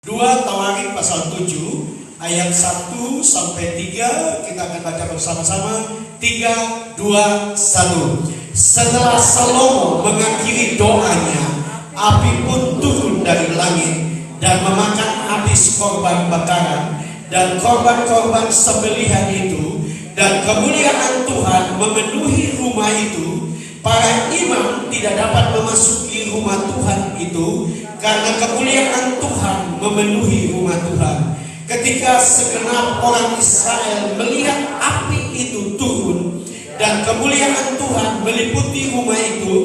2 Tawarik pasal 7 ayat 1 sampai 3 kita akan baca bersama-sama. 3, 2, 1. Setelah Salomo mengakhiri doanya, api pun turun dari langit dan memakan habis korban bakaran dan korban-korban sembelihan itu, dan kemuliaan Tuhan memenuhi rumah itu. Para imam tidak dapat memasuki rumah Tuhan itu karena kemuliaan Tuhan memenuhi rumah Tuhan. Ketika segenap orang Israel melihat api itu turun dan kemuliaan Tuhan meliputi rumah itu,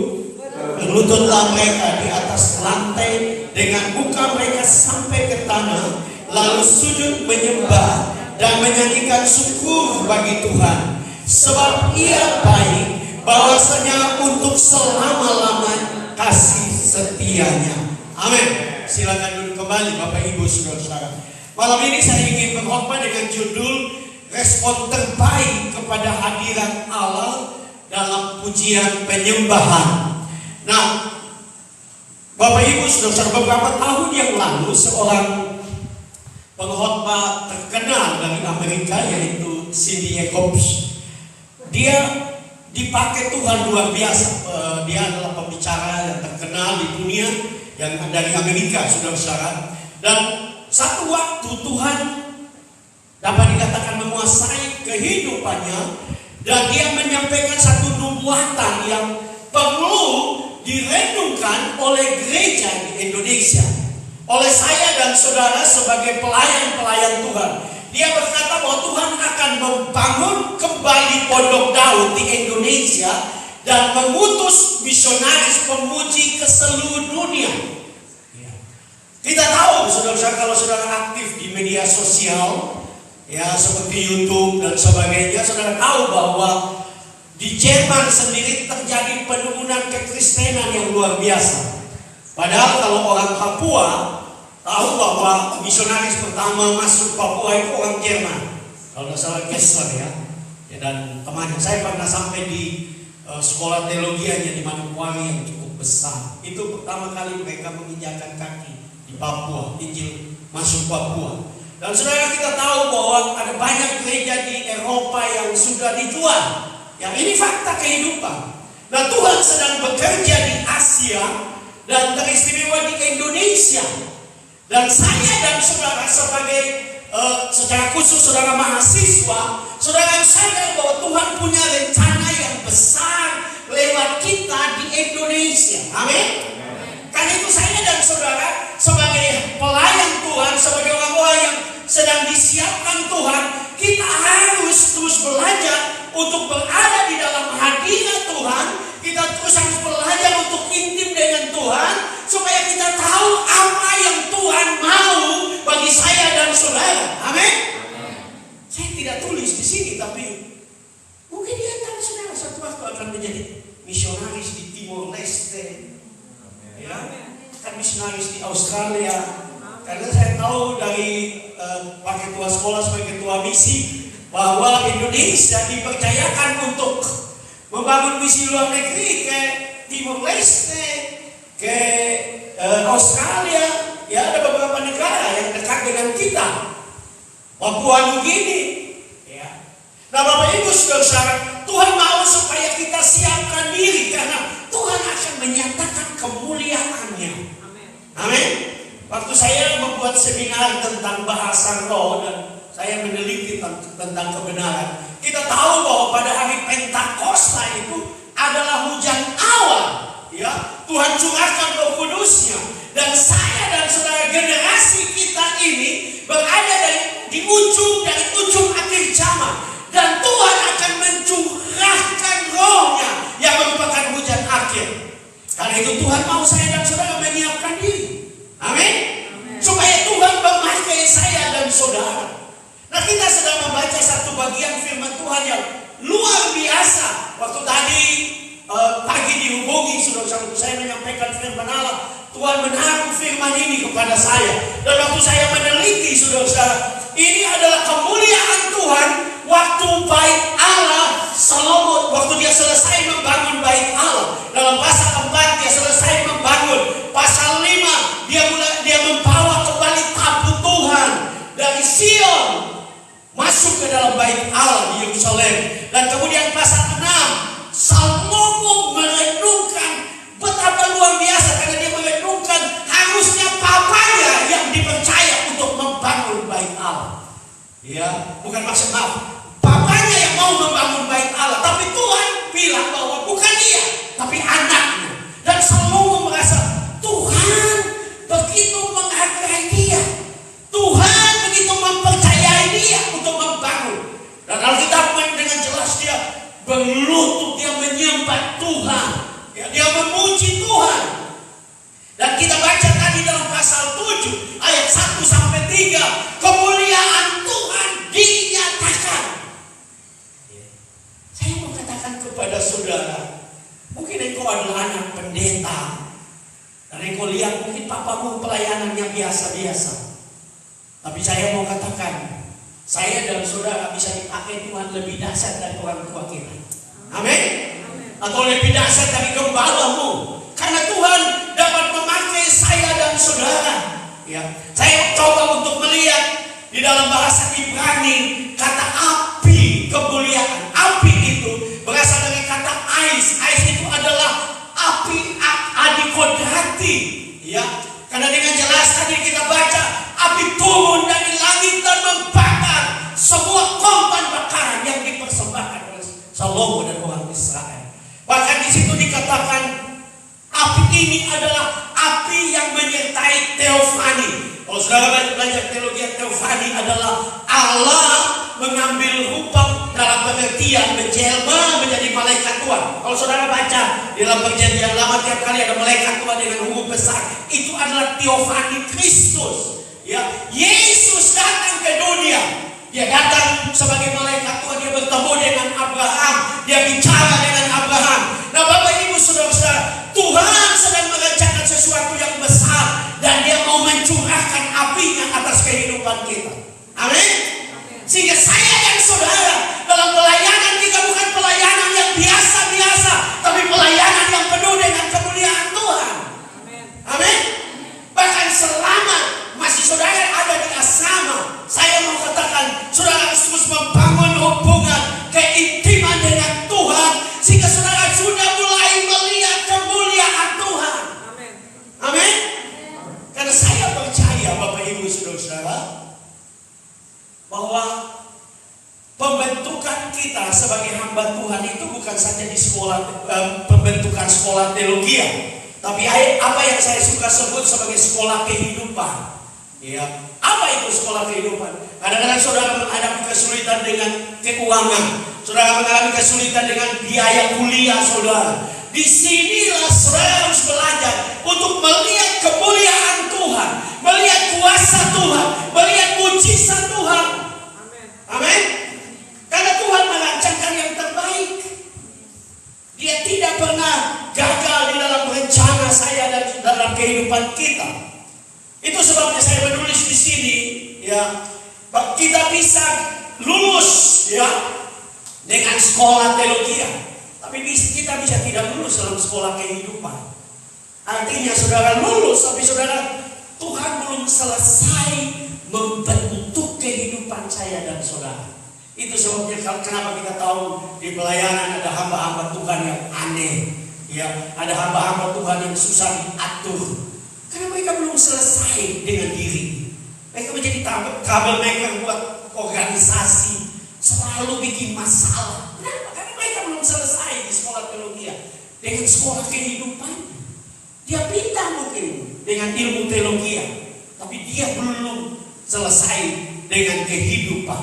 berlututlah mereka di atas lantai dengan muka mereka sampai ke tanah, lalu sujud menyembah dan menyanyikan syukur bagi Tuhan, sebab Ia baik, bahwasanya untuk selama-lamanya kasih setianya. Amin. Silakan duduk kembali Bapak Ibu Saudara-saudara. Malam ini saya ingin berkhotbah dengan judul respon terbaik kepada hadirat Allah dalam pujian penyembahan. Nah, Bapak Ibu Saudara-saudara, beberapa tahun yang lalu seorang pengkhotbah terkenal dari Amerika yaitu Cindy Jacobs, dia dipakai Tuhan luar biasa. Dia adalah pembicara yang terkenal di dunia, yang dari Amerika, saudara-saudara. Dan satu waktu Tuhan dapat dikatakan menguasai kehidupannya, dan dia menyampaikan satu nubuatan yang perlu direnungkan oleh gereja di Indonesia, oleh saya dan saudara sebagai pelayan-pelayan Tuhan. Dia berkata bahwa Tuhan akan membangun kembali Pondok Daud di Indonesia dan mengutus misionaris pemuji ke seluruh dunia. Kita tahu, saudara-saudara, kalau saudara aktif di media sosial, ya seperti YouTube dan sebagainya, saudara tahu bahwa di Jerman sendiri terjadi penurunan kekristenan yang luar biasa. Padahal kalau orang Papua tahu bahwa misionaris pertama masuk Papua itu orang Jerman, kalau tidak salah Kessler ya. Dan temannya, saya pernah sampai di sekolah teologi di Manokwari yang cukup besar. Itu pertama kali mereka menginjakkan kaki di Papua, Injil masuk Papua. Dan saudara, kita tahu bahwa ada banyak gereja di Eropa yang sudah dijual. Ya, ini fakta kehidupan. Nah, Tuhan sedang bekerja di Asia dan teristimewa di Indonesia. Dan saya dan saudara sebagai secara khusus saudara mahasiswa, saudara sadar bahwa Tuhan punya rencana yang besar lewat kita di Indonesia. Amin. Karena itu saya dan saudara sebagai pelayan Tuhan, sebagai orang-orang yang sedang disiapkan Tuhan, kita harus terus belajar untuk berada di dalam hadirat Tuhan. Kita terus harus belajar untuk intim dengan Tuhan, supaya kita tahu apa yang Tuhan mau bagi saya dan saudara. Amin. Saya tidak tulis di sini, tapi mungkin di antara saudara satu waktu akan menjadi misionaris di Timor Leste, ya, kan misionaris di Australia. Karena saya tahu dari Pak Ketua Sekolah sebagai Ketua Misi bahwa Indonesia dipercayakan untuk membangun misi luar negeri ke Timor Leste, ke Australia. Ya, ada beberapa negara yang dekat dengan kita, Papua Nugini. Ya. Nah, Bapak Ibu saudara, Tuhan mau supaya kita siapkan diri karena Tuhan akan menyatakan kemuliaan-Nya. Amin. Waktu saya membuat seminar tentang bahasa roh dan saya meneliti tentang kebenaran, kita tahu bahwa pada hari Pentakosta itu adalah hujan awal. Ya, Tuhan curahkan Roh Kudus-Nya, dan saya dan saudara generasi kita ini berada di ujung akhir zaman, dan Tuhan akan mencurahkan Roh-Nya yang merupakan hujan akhir. Karena itu Tuhan mau saya dan saudara menyiapkan diri. Amin. Supaya Tuhan memakai saya dan saudara. Nah, kita sedang membaca satu bagian firman Tuhan yang luar biasa. Waktu tadi pagi dihubungi saudara-saudara, saya menyampaikan firman Allah. Tuhan menaruh firman ini kepada saya. Dan waktu saya meneliti saudara-saudara, ini adalah kemuliaan Tuhan waktu bait Allah Salomo, waktu dia selesai membangun bait Allah. Dalam pasal 4 dia selesai membangun. Pasal 5 dia membawa kembali tabernakel Allah di Yerusalem. Dan kemudian pasal 6, Salomo merenungkan betapa luar biasa, karena dia merenungkan harusnya papanya yang dipercaya untuk membangun bait Allah. Ya, bukan maksud papanya yang mau membangun bait Allah, tapi Tuhan bilang bahwa bukan dia, tapi anaknya. Dan Salomo merasa Tuhan begitu menghargai dia, Tuhan begitu mempercayai dia untuk membangun. Dan Alkitab dengan jelas dia berlutut, dia menyembah Tuhan, ya, dia memuji Tuhan. Dan kita baca tadi dalam pasal 7 ayat 1 sampai 3, kemuliaan Tuhan dinyatakan. Saya mau katakan kepada saudara, mungkin engkau adalah anak pendeta, dan engkau lihat mungkin papamu pelayanannya biasa-biasa. Tapi saya mau katakan, saya dan saudara bisa dipakai Tuhan lebih dahsyat dari orang tua kita. Amin. Atau lebih dahsyat dari gembalamu. Karena Tuhan dapat memakai saya dan saudara. Ya, saya coba untuk melihat di dalam bahasa Ibrani kata api kemuliaan. Api itu berasal dari kata ais. Ais itu adalah api adikodrati. Ya, karena dengan jelas tadi kita baca api turun dari langit dan membakar semua korban bakaran yang dipersembahkan oleh Salomo dan orang Israel. Bahkan di situ dikatakan api ini adalah api yang menyertai teofani. Kalau saudara belajar teologi, teofani adalah Allah mengambil rupa dalam pengertian menjelma menjadi malaikat Tuhan. Kalau saudara baca di dalam perjanjian lama tiap kali ada malaikat Tuhan dengan huruf besar, itu adalah teofani Kristus. Ya, Yesus datang ke dunia. Dia datang sebagai malaikat Tuhan, dia bertemu dengan Abraham, dia bicara dengan Abraham. Nah, Bapak Ibu Saudara-saudara, Tuhan sedang mengerjakan sesuatu yang besar dan dia mau mencurahkan apinya atas kehidupan kita. Amin. Sehingga saya dan saudara dalam pelayanan kita bukan pelayanan yang biasa-biasa, tapi pelayanan yang penuh dengan kemuliaan Tuhan. Amin. Bahkan selama masih saudara ada di asrama, saya mau katakan saudara harus terus membangun hubungan keintiman dengan Tuhan, sehingga saudara sudah mulai melihat kemuliaan Tuhan. Amin. Amin. Karena saya percaya Bapak Ibu Saudara-saudara bahwa pembentukan kita sebagai hamba Tuhan itu bukan saja di sekolah, pembentukan sekolah teologi, tapi apa yang saya suka sebut sebagai sekolah kehidupan. Ya, apa itu sekolah kehidupan? Kadang-kadang saudara menghadapi kesulitan dengan keuangan, saudara mengalami kesulitan dengan biaya kuliah saudara. Disinilah saudara harus belajar untuk melihat kemuliaan Tuhan, melihat kuasa Tuhan, melihat mujizat Tuhan. Amin. Amin. Karena Tuhan merancangkan yang terbaik. Dia tidak pernah gagal di dalam rencana saya dan dalam kehidupan kita. Itu sebabnya saya menulis di sini, ya, kita bisa lulus, ya, dengan sekolah teologi, tapi kita bisa tidak lulus dalam sekolah kehidupan. Artinya saudara lulus, tapi saudara Tuhan belum selesai membentuk kehidupan saya dan saudara. Itu sebabnya kenapa kita tahu di pelayanan ada hamba-hamba Tuhan yang aneh, ya, ada hamba-hamba Tuhan yang susah diatur. Karena mereka belum selesai dengan diri. Mereka menjadi troublemaker buat organisasi, selalu bikin masalah. Kenapa? Karena mereka belum selesai di sekolah teologi, dengan sekolah kehidupan. Dia pintar mungkin dengan ilmu teologi, tapi dia belum selesai dengan kehidupan.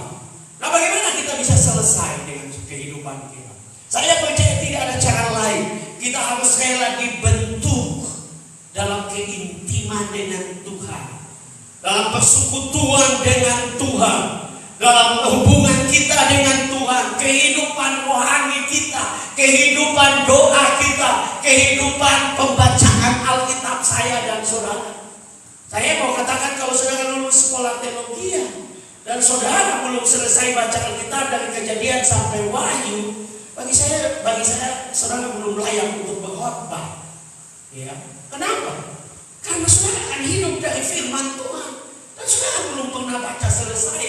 Nah, bagaimana kita bisa selesai dengan kehidupan kita? Saya percaya tidak ada cara lain. Kita harus rela dibentuk dalam keintiman dengan Tuhan, dalam persekutuan dengan Tuhan, dalam hubungan kita dengan Tuhan, kehidupan rohani kita, kehidupan doa kita, kehidupan pembacaan Alkitab saya dan saudara. Saya mau katakan kalau saudara lulus sekolah teologi dan saudara belum selesai baca Alkitab dari Kejadian sampai Wahyu, bagi saya saudara belum layak untuk berkhotbah. Ya. Kenapa? Karena saudara akan hidup dari firman Tuhan dan saudara belum pernah baca selesai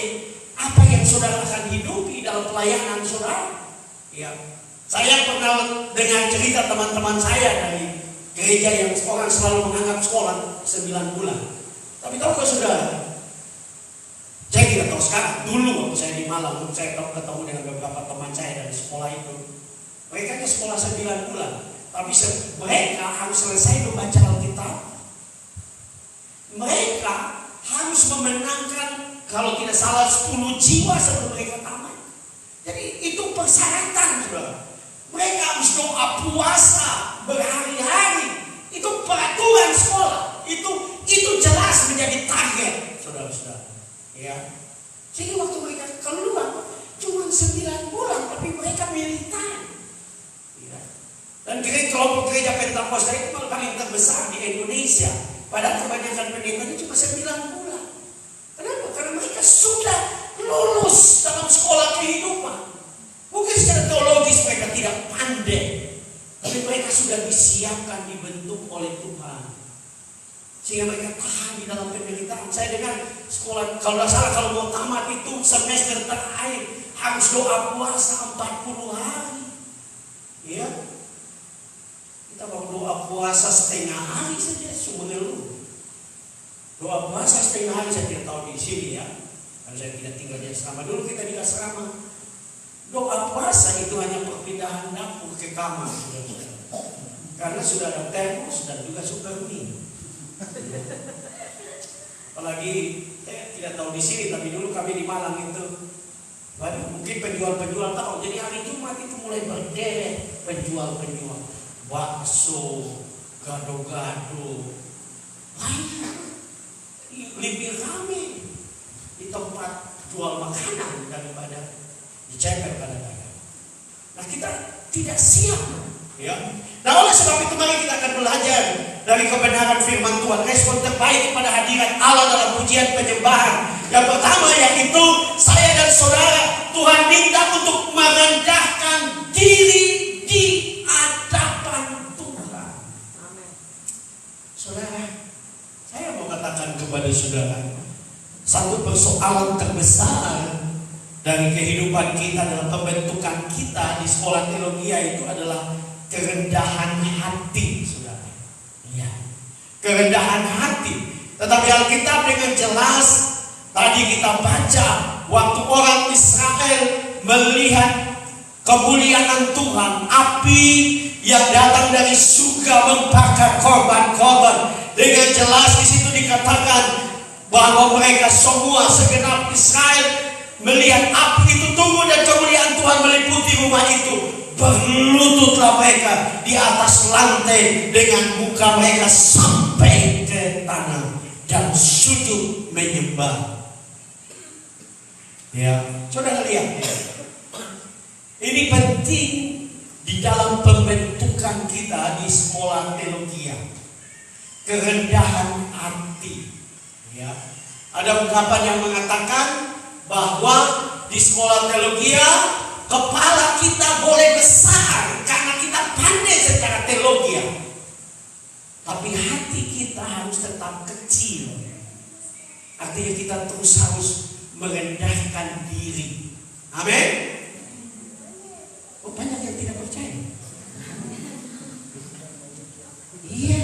apa yang saudara akan hidupi dalam pelayanan saudara. Ya, saya pernah dengar cerita teman-teman saya dari gereja yang orang selalu menganggap sekolah 9 bulan. Tapi tahukah saudara, saya tidak tahu sekarang, dulu waktu saya di Malang, saya ketemu dengan beberapa teman saya dari sekolah itu. Mereka ke sekolah 9 bulan, tapi mereka harus selesai membaca Alkitab. Mereka harus memenangkan, kalau tidak salah, 10 jiwa sebelum mereka tamat. Jadi itu persyaratan, saudara. Mereka harus doa puasa berhari-hari. Itu peraturan sekolah. Itu jelas menjadi target, saudara-saudara. Ya. Jadi waktu mereka keluar cuma 9 bulan, tapi mereka militan. Ya. Dan kelompok gereja Pentakosta itu paling terbesar di Indonesia. Padahal kebanyakan pendetanya cuma 9 bulan. Kenapa? Karena mereka sudah lulus dalam sekolah kehidupan. Mungkin secara teologis mereka tidak pandai, tapi mereka sudah disiapkan, dibentuk oleh Tuhan, sehingga mereka tahan di dalam penderitaan. Saya dengar sekolah, kalau tidak salah, kalau mau tamat itu semester terakhir harus doa puasa 40 hari. Ya, kita mau doa puasa setengah hari saja, mengeluh. Doa puasa setengah hari saya tidak tahu di sini ya, karena saya tidak tinggal di asrama. Dulu kita di asrama, doa puasa itu hanya perpindahan dapur ke kamar, karena sudah ada termos dan juga super mie. Apalagi saya tidak tahu di sini, tapi dulu kami di Malang itu, mungkin penjual-penjual tahu. Jadi hari Jumat itu mulai berderet penjual-penjual bakso, gado-gado, banyak. Lebih ramai di tempat jual makanan daripada diceper kadang-kadang. Nah, kita tidak siap, ya. Nah, oleh sebab itu mari kita akan belajar dari kebenaran firman Tuhan. Respon terbaik kepada hadirat Allah dalam pujian penyembahan. Yang pertama yaitu saya dan saudara, Tuhan minta untuk merendahkan diri di hadapan Tuhan. Amin. Saudara, saya mau katakan kepada saudara, satu persoalan terbesar dari kehidupan kita dalam pembentukan kita di sekolah teologi itu adalah kerendahan hati, saudara. Ya, kerendahan hati. Tetapi Alkitab dengan jelas tadi kita baca waktu orang Israel melihat kemuliaan Tuhan, api yang datang dari surga membakar korban-korban. Dengan jelas di situ dikatakan bahwa mereka semua segenap Israel melihat api itu tumbuh dan kemuliaan Tuhan meliputi rumah itu. Berlututlah mereka di atas lantai dengan muka mereka sampai ke tanah dan sujud menyembah. Ya, saudara lihat ya. Ini penting di dalam pembentukan kita di sekolah teologi. Kerendahan hati. Ya, ada ungkapan yang mengatakan bahwa di sekolah teologi kepala kita boleh besar karena kita pandai secara teologi, tapi hati kita harus tetap kecil. Artinya kita terus harus merendahkan diri. Amin. Oh, banyak yang tidak percaya. Iya,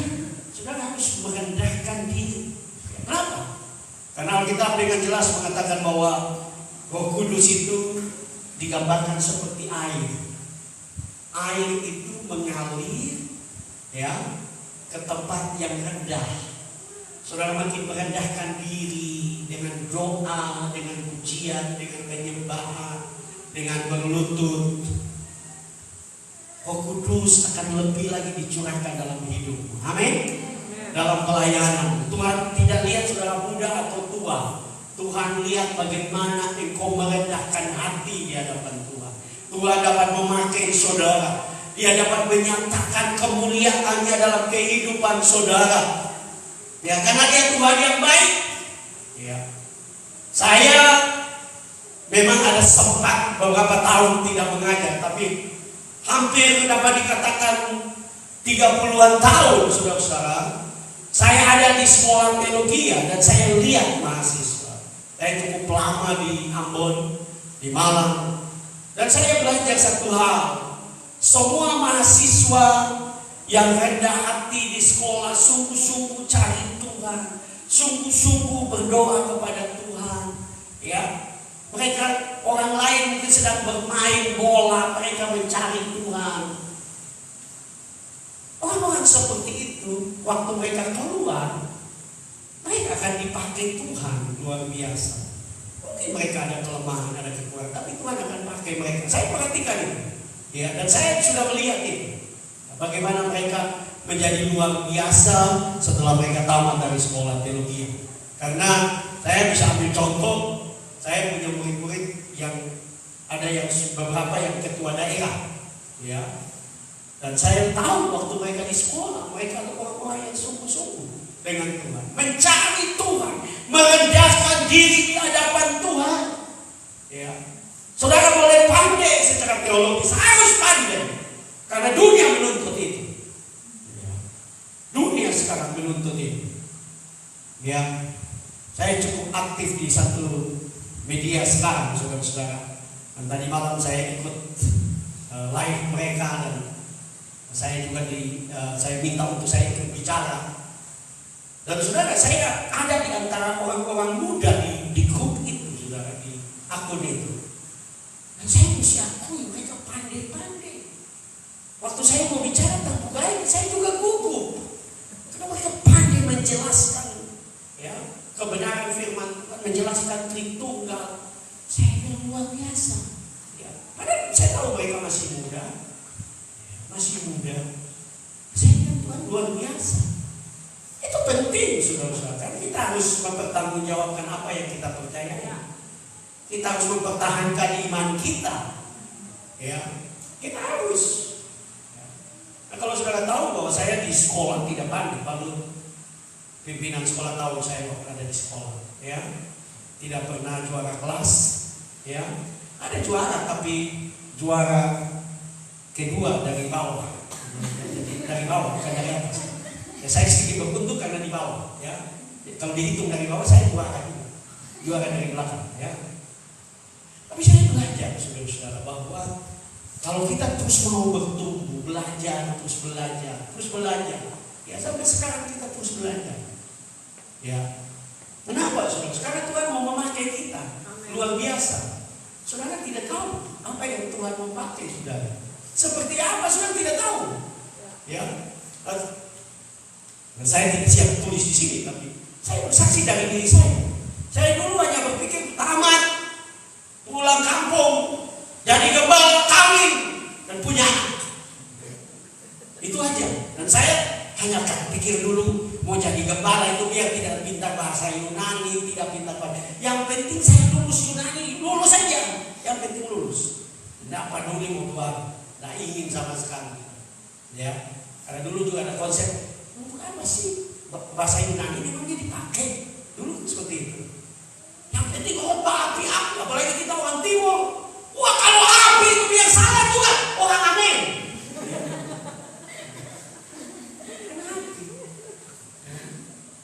saudara harus merendahkan diri. Kenapa? Karena Alkitab dengan jelas mengatakan bahwa Roh Kudus itu digambarkan seperti air. Air itu mengalir ya ke tempat yang rendah. Saudara makin merendahkan diri dengan doa, dengan pujian, dengan penyembahan, dengan berlutut, Roh Kudus akan lebih lagi dicurahkan dalam hidupmu. Amin. Dalam pelayanan Tuhan tidak lihat saudara muda atau tua. Tuhan lihat bagaimana engkau merendahkan hati di hadapan Tuhan. Tuhan dapat memakai saudara. Dia dapat menyatakan kemuliaannya dalam kehidupan saudara. Ya, karena dia Tuhan yang baik. Ya. Saya memang ada sempat beberapa tahun tidak mengajar, tapi hampir dapat dikatakan 30-an tahun, saudara-saudara, saya ada di sekolah teologi dan saya lihat mahasiswa. Saya cukup lama di Ambon, di Malang. Dan saya belajar satu hal. Semua mahasiswa yang rendah hati di sekolah sungguh-sungguh cari Tuhan, sungguh-sungguh berdoa kepada Tuhan. Ya, mereka orang lain mungkin sedang bermain bola, mereka mencari Tuhan. Orang-orang seperti itu, waktu mereka keluar, mereka akan dipakai Tuhan luar biasa. Mungkin mereka ada kelemahan, ada kekurangan, tapi Tuhan akan pakai mereka. Saya perhatikan itu, ya, dan saya sudah melihat itu. Bagaimana mereka menjadi luar biasa setelah mereka tamat dari sekolah teologi. Karena saya bisa ambil contoh, saya punya murid-murid yang ada yang beberapa yang ketua daerah, ya. Dan saya tahu waktu mereka di sekolah, mereka adalah orang-orang yang sungguh-sungguh dengan Tuhan, mencari Tuhan, merendahkan diri di hadapan Tuhan. Ya, saudara boleh pandai secara teologis, harus pandai, karena dunia menuntut itu. Ya. Dunia sekarang menuntut itu. Ya, saya cukup aktif di satu media sekarang, saudara-saudara. Dan tadi malam saya ikut live mereka dan saya juga saya minta untuk saya ikut bicara. Dan saudara, saya ada di antara orang-orang muda di grup itu, saudara, di akun itu. Dan saya mesti akui mereka pandai-pandai. Waktu saya mau bicara terbuka ini, saya juga gugup. Karena mereka pandai menjelaskan, ya, kebenaran firman Tuhan, menjelaskan Tritunggal. Saya bilang luar biasa. Ya, padahal saya tahu mereka masih muda. Masih muda, saya bilang Tuhan luar biasa. Itu penting, saudara-saudara. Kita harus mempertanggungjawabkan apa yang kita percaya. Kita harus mempertahankan iman kita. Ya, kita harus. Nah, kalau saudara tahu bahwa saya di sekolah tidak pandai, kalau pimpinan sekolah tahu saya ada di sekolah, ya, tidak pernah juara kelas, ya, ada juara tapi juara kedua dari bawah, dari bawah bukan dari atas. Ya, saya sedikit beruntung karena di bawah, ya. Kalau dihitung dari bawah saya juara dari belakang, ya. Tapi saya belajar, saudara-saudara, bahwa kalau kita terus mau bertumbuh, belajar, ya sampai sekarang kita terus belajar, ya. Kenapa, saudara? Sekarang Tuhan mau memakai kita, luar biasa. Saudara tidak tahu apa yang Tuhan mau pakai, saudara. Seperti apa sudah tidak tahu, ya. Dan saya tidak siap tulis di sini, tapi saya bersaksi dari diri saya. Saya dulu hanya berpikir tamat, pulang kampung, jadi gembala, kawin, dan punya anak. Itu aja. Dan saya hanya pikir dulu mau jadi gembala itu biar tidak pintar bahasa Yunani, tidak pintar bahasa. Yang penting saya lulus Yunani, lulus saja. Yang penting lulus. Tidak peduli mau keluar. Nah, ingin sama sekali, ya. Karena dulu juga ada konsep untuk apa sih bahasa Yunani memangnya dipakai dulu seperti itu. Yang penting obat api, apalagi kita orang Timur. Wah, kalau api itu biar salah juga orang amin.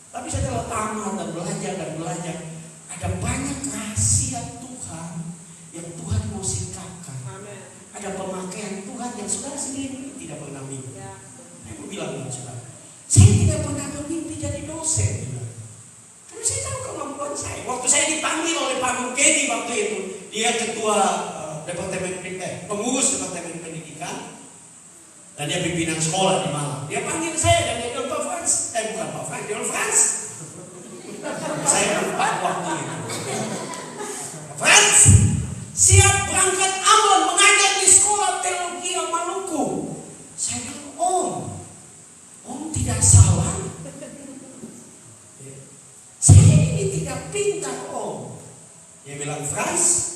Tapi setelah tamat dan belajar, ada banyak rahasia Tuhan yang Tuhan mau singkapkan. Ada pemakaian Tuhan yang saudara sendiri tidak pernah mimpi. Aku bilang dengan saudara, saya tidak pernah bermimpi jadi dosen. Karena saya tahu kemampuan saya. Waktu saya dipanggil oleh Pak Mukedi waktu itu, dia ketua departemen pengurus departemen pendidikan, dan dia pimpinan sekolah di Malang. Dia panggil saya dan dia bilang, Pak Frans, bukan Pak Frans, dia bilang Frans. Saya lupa waktu itu. Frans, siap berangkat Ambon mengajar di sekolah teologi yang Maluku. Saya bilang, Om tidak salah. Saya ini tidak pintar, Om. Dia bilang, Frans,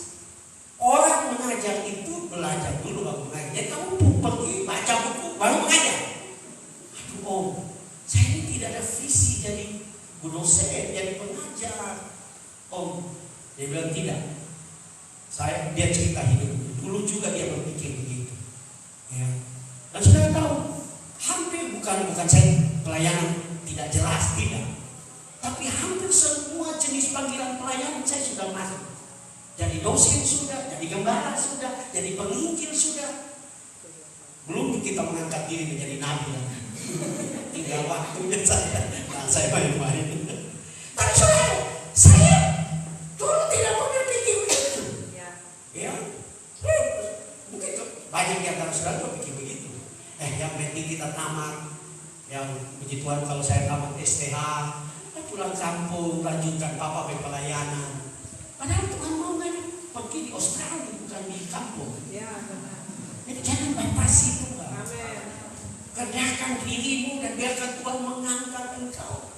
orang mengajar itu belajar dulu baru mengajar. Jadi kamu pergi baca buku baru mengajar. Aduh, Om, saya ini tidak ada visi jadi guru dosen, jadi pengajar. Om, dia bilang tidak. Dia cerita hidupnya. Dulu juga dia berpikir begitu. Ya. Dan saudara tahu, hampir bukan saya pelayanan tidak jelas, tidak. Tapi hampir semua jenis panggilan pelayanan saya sudah masuk. Jadi dosen sudah, jadi gembala sudah, jadi penginjil sudah. Belum kita mengangkat diri menjadi nabi. Tinggal waktunya saya main-main. Tapi saudara, saya dulu tidak pernah pikir begitu. Ya, mungkin banyak yang antara saudara pikir begitu. Yang penting kita tamat. Yang puji Tuhan kalau saya tamat STH, pulang kampung, lanjutkan papa pelayanan. Padahal Tuhan mau pergi di Australia, bukan di kampung. Jadi jangan batasi Tuhan. Kerjakan dirimu dan biarkan Tuhan mengangkat engkau.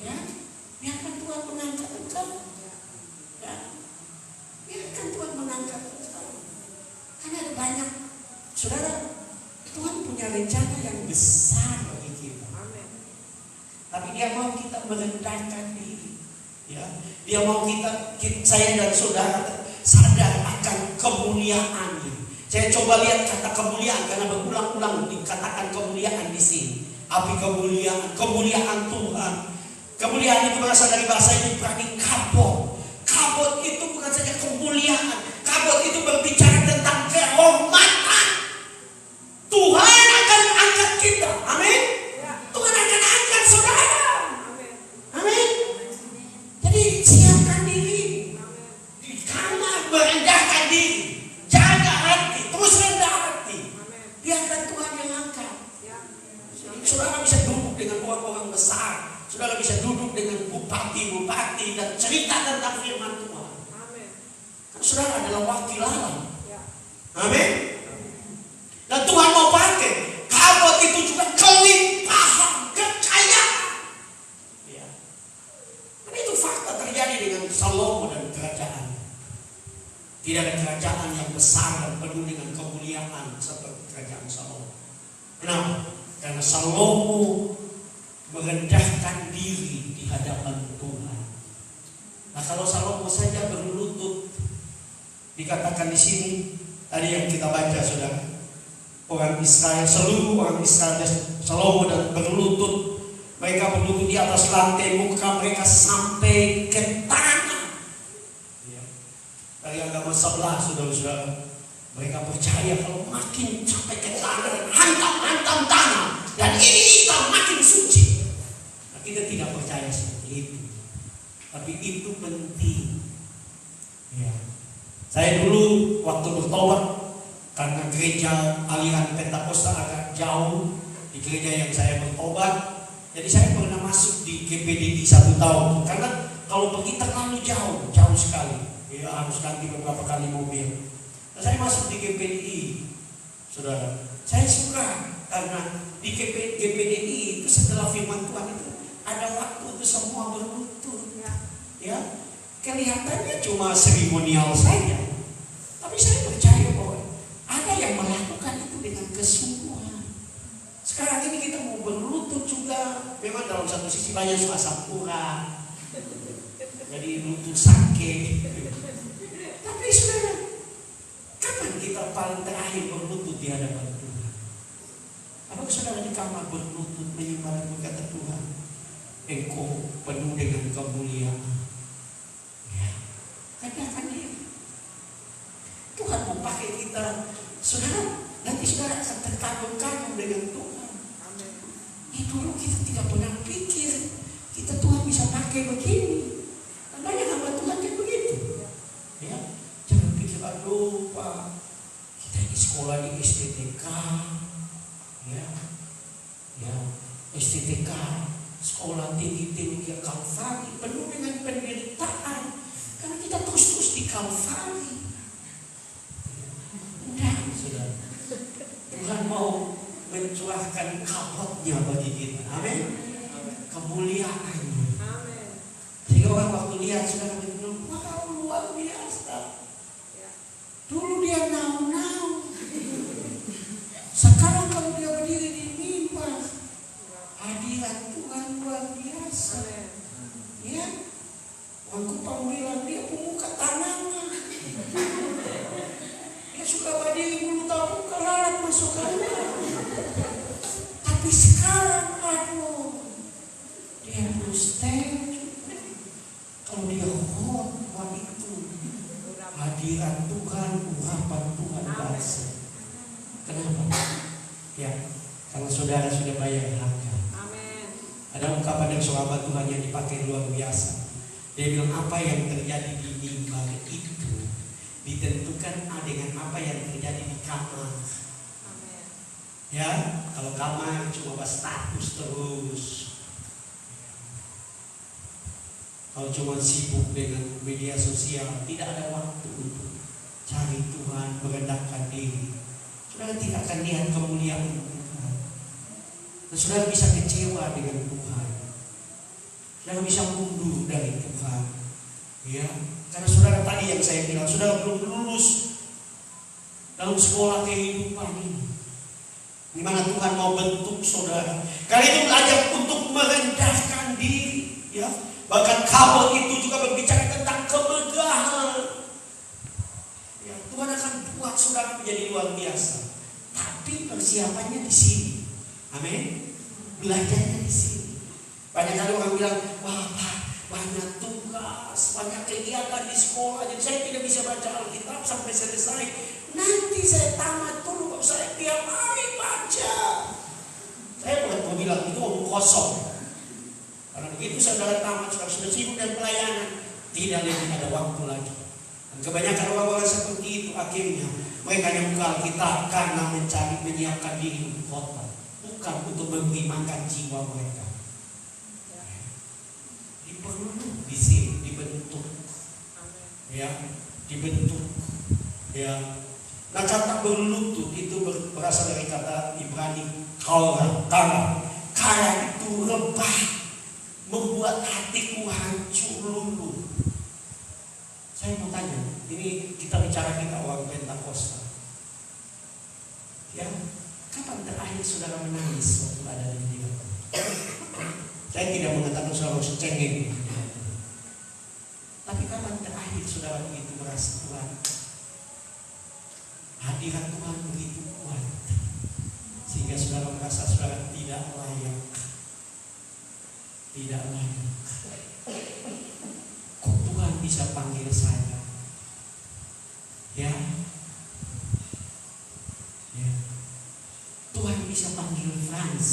Ya, biarkan Tuhan mengangkat engkau. Ya, biarkan Tuhan mengangkat engkau. Karena ada banyak, saudara, Tuhan punya rencana yang besar bagi kita. Tapi Dia mau kita merendahkan diri. Ya, Dia mau saya dan saudara sadar akan kemuliaan-Nya. Saya coba lihat kata kemuliaan karena berulang-ulang dikatakan kemuliaan di sini. Api kemuliaan Tuhan. Kemuliaan itu berasal dari bahasa Ibrani kabot. Kabot itu bukan saja kemuliaan. Kabot itu berbicara tentang kehormatan. Tuhan akan angkat kita. Amin. Tuhan akan angkat saudara. Amin. Jadi siapkan diri. Di kamar merendahkan diri. Jaga hati, terus rendah hati. Biarkan Tuhan yang angkat. Saudara bisa duduk dengan orang-orang besar. Saudara bisa duduk dengan bupati-bupati dan cerita tentang firman Tuhan. Kan saudara adalah wakil Allah. Amin. Dan Tuhan mau pakai kabut itu juga kelimpahan kekayaan. Ya. Dan itu fakta terjadi dengan Salomo dan kerajaan. Tidak ada kerajaan yang besar dan penuh dengan kemuliaan seperti kerajaan Salomo. Kenapa? Karena Salomo merendahkan diri di hadapan Tuhan. Nah, kalau Salomo saja berlutut, dikatakan di sini tadi yang kita baca, saudara, orang Israel, seluruh orang Israel, Salomo dan berlutut, mereka berlutut di atas lantai, muka mereka sampai ke tanah. Dari agama sebelah, saudara-saudara, mereka percaya kalau makin sampai ke tanah dan hantam tanah dan ini kita makin suci. Nah, kita tidak percaya seperti itu, tapi itu penting. Ya. Saya dulu waktu bertobat karena gereja aliran Pentakosta agak jauh di gereja yang saya bertobat, jadi saya pernah masuk di GPDI 1 tahun karena kalau pergi terlalu jauh sekali. Ya, harus ganti beberapa kali mobil. Nah, saya masuk di GPDI, saudara. Saya suka karena di GPDI itu setelah firman Tuhan itu ada waktu itu semua berlutut. Ya, kelihatannya cuma seremonial saja, tapi saya percaya bahwa ada yang melakukan itu dengan kesungguhan. Sekarang ini kita mau berlutut juga. Memang dalam satu sisi banyak suasana kurang, jadi lutut sakit. Tapi saudara, kapan kita paling terakhir berlutut di hadapan Tuhan? Apakah saudara di kamar berlutut menyembah berkata Tuhan, Engkau penuh dengan kemuliaan? Ya, katakan dia. Tuhan mau pakai kita, saudara. Nanti saudara akan terkagum-kagum dengan Tuhan. Dulu kita tidak pernah pikir kita Tuhan bisa pakai begini. Dan banyak hamba Tuhan yang begitu. Ya, jangan pikir aduh Pak, kita di sekolah di STTK, ya STTK, sekolah tinggi Kalvari, penuh dengan penderitaan karena kita terus di Kalvari. Enggak, saudara. Tuhan mau mencurahkan kabutnya bagi kita. Amin. Kemuliaannya. Amin. Sehingga orang waktu lihat saudara bilang, wah luar biasa. Dulu dia nau-nau. Sekarang kalau dia berdiri di mimbar, hadirat Tuhan luar biasa. Ya, orang Kupang bilang dia pemuka tanahnya. Dia suka berdiri bulu tahu kelalat masuk kamar. Tapi sekarang aduh, dia stand. Kalau dia hot, itu hadirat Tuhan, urapan Tuhan bahasa. Kenapa? Ya, karena saudara sudah bayar harga. Amin. Ada ungkapan yang sahabat Tuhan yang dipakai luar biasa. Dia bilang apa yang terjadi di mimbar itu ditentukan dengan apa yang terjadi di kamar. Amin. Ya, kalau kamar cuma bahas status terus. Kalau cuma sibuk dengan media sosial, tidak ada waktu untuk cari Tuhan, merendahkan diri. Saudara tidak akan lihat kemuliaan Tuhan. Dan saudara bisa kecewa dengan Tuhan. Saudara bisa mundur dari Tuhan. Ya, karena saudara tadi yang saya bilang, saudara belum lulus dalam sekolah kehidupan ini. Di mana Tuhan mau bentuk saudara. Karena itu belajar untuk merendahkan diri. Ya. Bahkan kabel itu juga berbicara tentang kemegahan. Ya, Tuhan akan buat saudara menjadi luar biasa. Tapi persiapannya di sini. Amin. Belajarnya di sini. Banyak kali orang bilang, wah Pak, banyak tugas, banyak kegiatan di sekolah, jadi saya tidak bisa baca Alkitab sampai selesai. Nanti saya tamat dulu, saya tiap hari baca. Saya bukan mau bilang itu omong kosong. Karena begitu saudara tamat, saudara sudah sibuk dan pelayanan, tidak lagi ada waktu lagi. Dan kebanyakan orang-orang seperti itu akhirnya mereka yang buka Alkitab karena mencari menyiapkan diri untuk khotbah, bukan untuk memberi makan jiwa mereka. Diperlu di sini dibentuk, ya, dibentuk, ya. Nah, kata berlutut itu berasal dari kata Ibrani kara. Kara itu rebah, membuat hatiku hancur luluh. Saya mau tanya, ini kita bicara kita orang Pentakosta. Ya, kapan terakhir saudara menangis waktu ada di hidupnya? Saya tidak mengatakan saudara harus cengeng, tapi kapan terakhir saudara begitu merasa Tuhan, hadirat Tuhan begitu kuat sehingga saudara merasa saudara tidak layak. Tidak layak. Kok Tuhan bisa panggil saya? Ya. Ya. Tuhan bisa panggil Frans.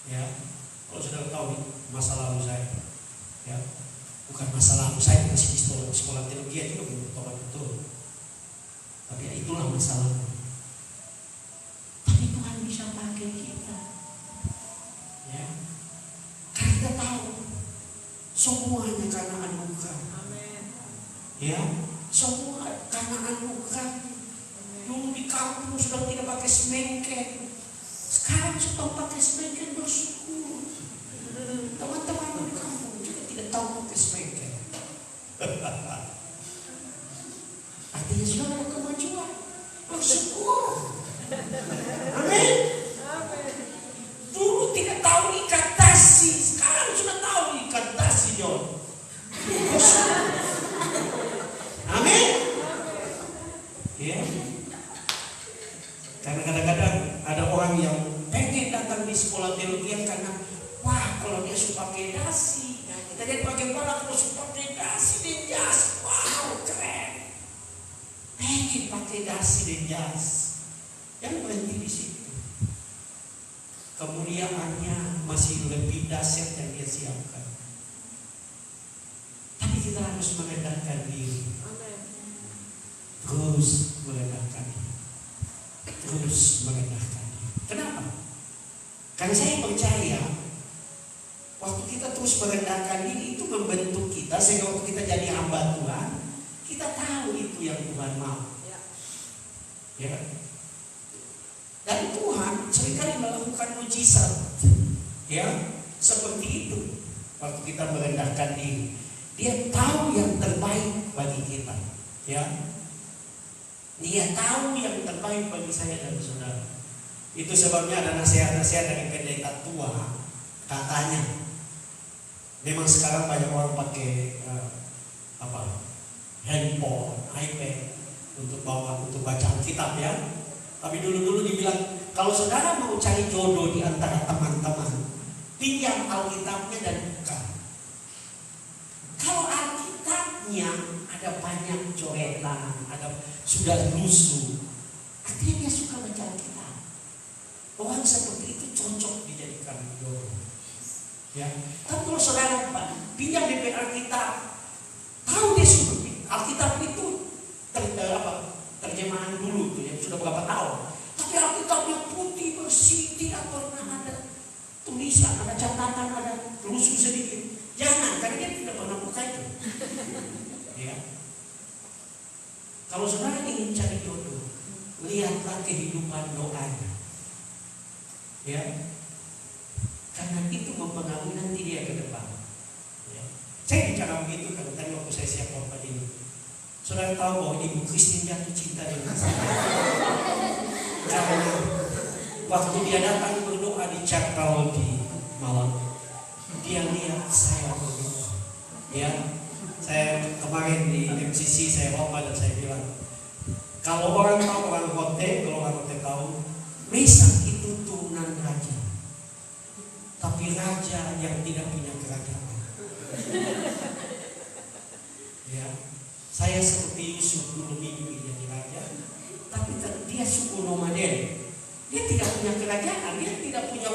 Ya. Kalau saudara tahu masa lalu saya, ya, bukan masa lalu saya masih di sekolah teologi juga belum tahu betul. Tapi ya itulah masa lalu. Tapi Tuhan bisa panggil kita. Ya. Kita tahu semuanya karena anugerah. Amin. Ya, semua karena anugerah. Dulu di kampung sudah tidak pakai semengken, sekarang sudah pakai semengken, bersyukur. Teman-teman di kampung juga tidak tahu pakai semengken. Artinya sudah ada kemajuan, bersyukur. Amin. Dulu tidak tahu ikat dasi, sekarang sudah tahu ikat dasi, John. Amin. Ya. Karena kadang-kadang ada orang yang pengen datang di sekolah teologi karena wah kalau dia suka pakai dasi, nah, kita lihat bagaimana kalau suka pakai dasi dan jas, wow keren. Pengen pakai dasi dan jas, yang berhenti di situ. Kemuliaannya masih lebih dahsyat yang dia siapkan. Tapi kita harus merendahkan diri. Terus merendahkan diri. Terus merendahkan diri. Kenapa? Karena saya percaya waktu kita terus merendahkan diri itu membentuk kita sehingga waktu kita jadi hamba Tuhan, kita tahu itu yang Tuhan mau. Ya. Dan Tuhan seringkali melakukan mujizat, ya, seperti itu. Waktu kita merendahkan diri, Dia tahu yang terbaik bagi kita, ya. Dia tahu yang terbaik bagi saya dan saudara. Itu sebabnya ada nasihat-nasihat dari pendeta tua, katanya, memang sekarang banyak orang pakai handphone, iPad untuk baca Alkitab, ya. Tapi dulu dibilang kalau saudara mau cari jodoh di antara teman-teman, pinjam Alkitabnya dan buka. Kalau Alkitabnya ada banyak coretan, ada sudah lusuh, artinya dia suka baca Alkitab. Orang seperti itu cocok dijadikan jodoh. Ya, tapi kalau saudara pinjam DP Alkitab, tahu dia suka Alkitab itu terjemahan dulu tuh yang sudah berapa tahun. Tapi Alkitabnya putih bersih, tidak pernah ada tulisan, ada catatan, ada lusuh sedikit. Jangan, karena dia tidak pernah buka itu. Ya. Kalau saudara ingin cari jodoh, lihatlah kehidupan doanya. Ya. Karena itu mempengaruhi nanti dia ke depan. Ya. Saya bicara begitu karena tadi waktu saya siap khotbah ini. Saudara tahu bahwa Ibu Christine jatuh cinta dengan saya. Karena waktu dia datang berdoa di chapel di malam, dia lihat saya berdoa. Ya, saya kemarin di MCC saya khotbah dan saya bilang, kalau orang tahu orang Hote tahu, Mesak itu turunan raja, tapi raja yang tidak punya kerajaan. Ya, saya seperti Yusuf dulu mimpi jadi raja, tapi dia suku nomaden. Dia tidak punya kerajaan, dia tidak punya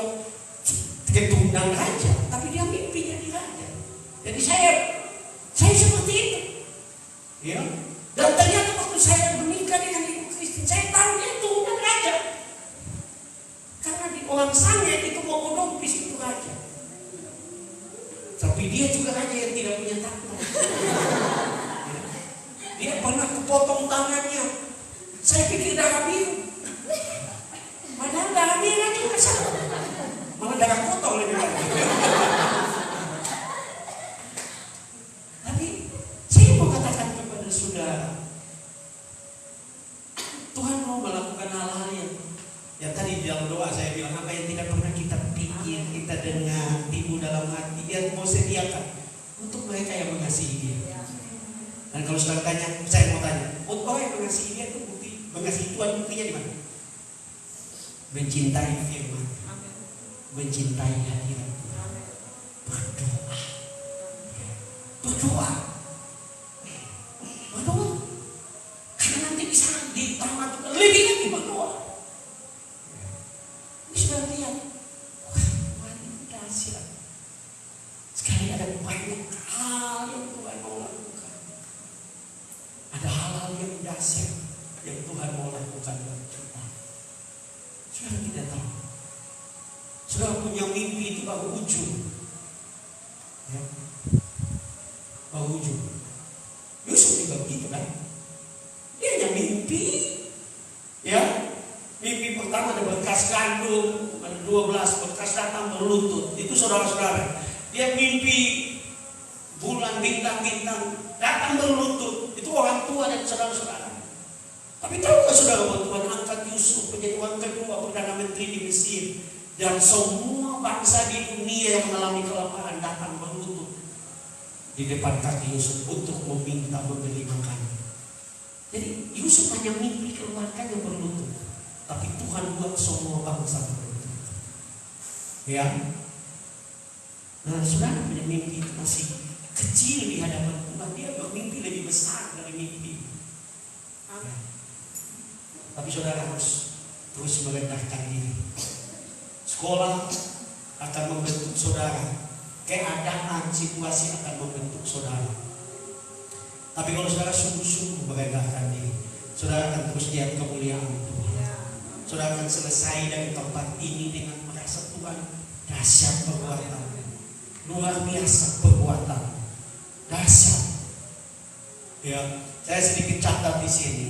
keturunan raja, tapi dia mimpi jadi raja. Jadi saya seperti itu. Ya. Dan ternyata waktu saya menikah dengan Ibu Christine, saya tahu dia turunan raja. Karena di orang Sange itu Mokodompis itu raja. Tapi dia juga raja yang tidak punya takhta. Ya. Dia pernah kepotong tangannya. Saya pikir darah biru. Padahal darah merah juga sama. Malah darah kotor lebih banyak. Tapi saya mau katakan kepada saudara, Tuhan mau melakukan hal-hal yang tadi di dalam doa saya bilang, apa yang tidak pernah kita pikir, kita dengar, timbul dalam hati, dia mau sediakan untuk mereka yang mengasihi dia. Dan kalau saudara tanya, saya mau tanya, untuk orang yang mengasihi dia itu bukti, mengasihi Tuhan buktinya di mana? Mencintai firman, mencintai hadirat Tuhan, berdoa, karena nanti bisa ditambah lebih lagi berdoa. Ini sudah lihat, wah ini dahsyat. Sekali ada banyak hal yang Tuhan mau lakukan, ada hal-hal yang dahsyat yang Tuhan mau lakukan dalam kita. Sudah tidak tahu. Sudah punya mimpi itu baru ujung. Ya. Baru ujung. Yusuf juga begitu kan. Dia hanya mimpi. Ya. Mimpi pertama ada berkas gandum, ada 12 berkas datang berlutut. Itu saudara-saudara. Dia mimpi bulan bintang-bintang datang berlutut. Itu orang tua dan saudara-saudara. Tapi tahukah saudara bahwa Tuhan angkat Yusuf menjadi orang kedua Perdana Menteri di Mesir, dan semua bangsa di dunia yang mengalami kelaparan datang berlutut di depan kaki Yusuf untuk meminta memberi makanan. Jadi Yusuf hanya mimpi keluarganya berlutut, tapi Tuhan buat semua bangsa berlutut. Ya. Nah, saudara punya mimpi itu masih kecil di hadapan Tuhan, dia bermimpi lebih besar dari mimpi. Ya. Tapi saudara harus terus merendahkan diri. Sekolah akan membentuk saudara, keadaan situasi akan membentuk saudara. Tapi kalau saudara sungguh-sungguh merendahkan diri, saudara akan terus lihat kemuliaan Tuhan. Saudara akan selesai dari tempat ini dengan merasa Tuhan dahsyat perbuatan, luar biasa perbuatan, dahsyat. Ya, saya sedikit catat di sini.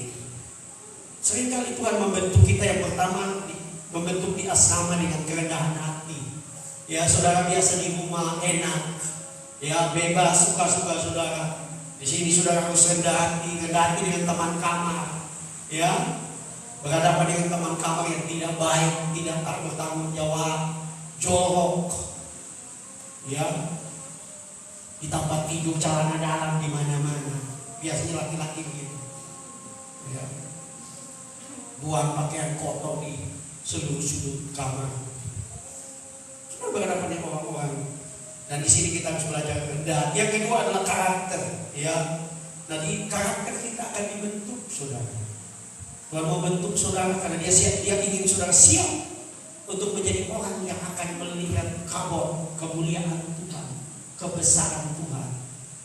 Seringkali Tuhan membentuk kita yang pertama, membentuk di asrama dengan kerendahan hati. Ya, saudara biasa di rumah enak, ya bebas, suka-suka saudara. Di sini saudara harus rendah hati dengan teman kamar, ya berhadapan dengan teman kamar yang tidak baik, tidak tak bertanggung jawab, jorok, ya di tempat tidur celana dalam di mana-mana. Biasanya laki-laki begitu, ya. Buang pakaian kotor di seluruh sudut kamar. Kita berhadapan dengan orang-orang Dan di sini kita harus belajar rendah. Yang kedua adalah karakter, ya. Nah, di karakter kita akan dibentuk, saudara. Tuhan mau bentuk saudara karena dia ingin saudara siap untuk menjadi orang yang akan melihat kemuliaan Tuhan, kebesaran Tuhan.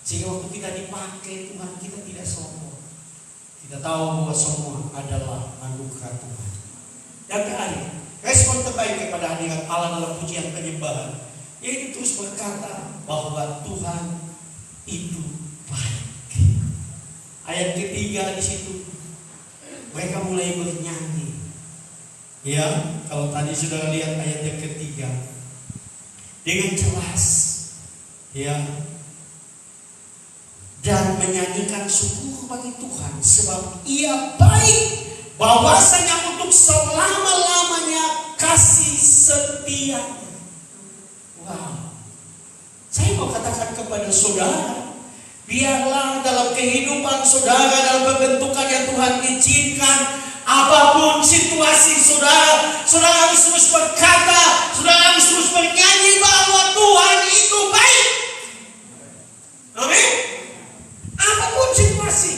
Sehingga waktu kita dipakai Tuhan, kita tidak sombong. Kita tahu bahwa semua adalah anugerah Tuhan. Yang terakhir, respon terbaik kepada hadirat Allah dalam pujian penyembahan, yaitu terus berkata bahwa Tuhan itu baik. Ayat ketiga di situ, mereka mulai bernyanyi. Ya, kalau tadi sudah lihat ayat yang ketiga, dengan jelas, ya, dan menyanyikan syukur bagi Tuhan sebab Ia baik, bahwasanya untuk selama-lamanya kasih setia. Wow, saya mau katakan kepada saudara, biarlah dalam kehidupan saudara, dalam pembentukan yang Tuhan izinkan, apapun situasi saudara, saudara harus terus berkata, saudara harus terus bernyanyi bahwa Tuhan itu baik. Amin. Apapun situasi.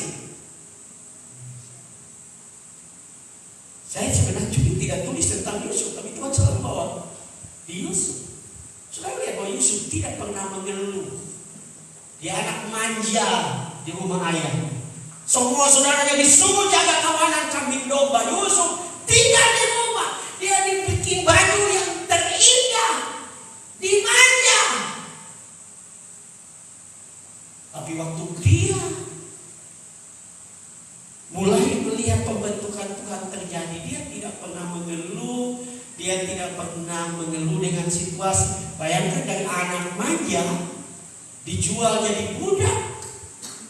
Saya sebenarnya juga tidak tulis tentang Yusuf, tapi Tuhan selalu bawa di Yusuf. Saudara lihat bahwa Yusuf tidak pernah mengeluh. Dia anak manja di rumah ayah. Semua saudaranya disuruh jaga kawanan kambing domba. Yusuf tinggal di rumah. Dia dibikin baju yang terindah, dimanja. Tapi waktu dia mulai melihat pembentukan Tuhan terjadi, dia tidak pernah mengeluh. Dia tidak pernah mengeluh dengan situasi. Bayangkan dari anak manja dijual jadi budak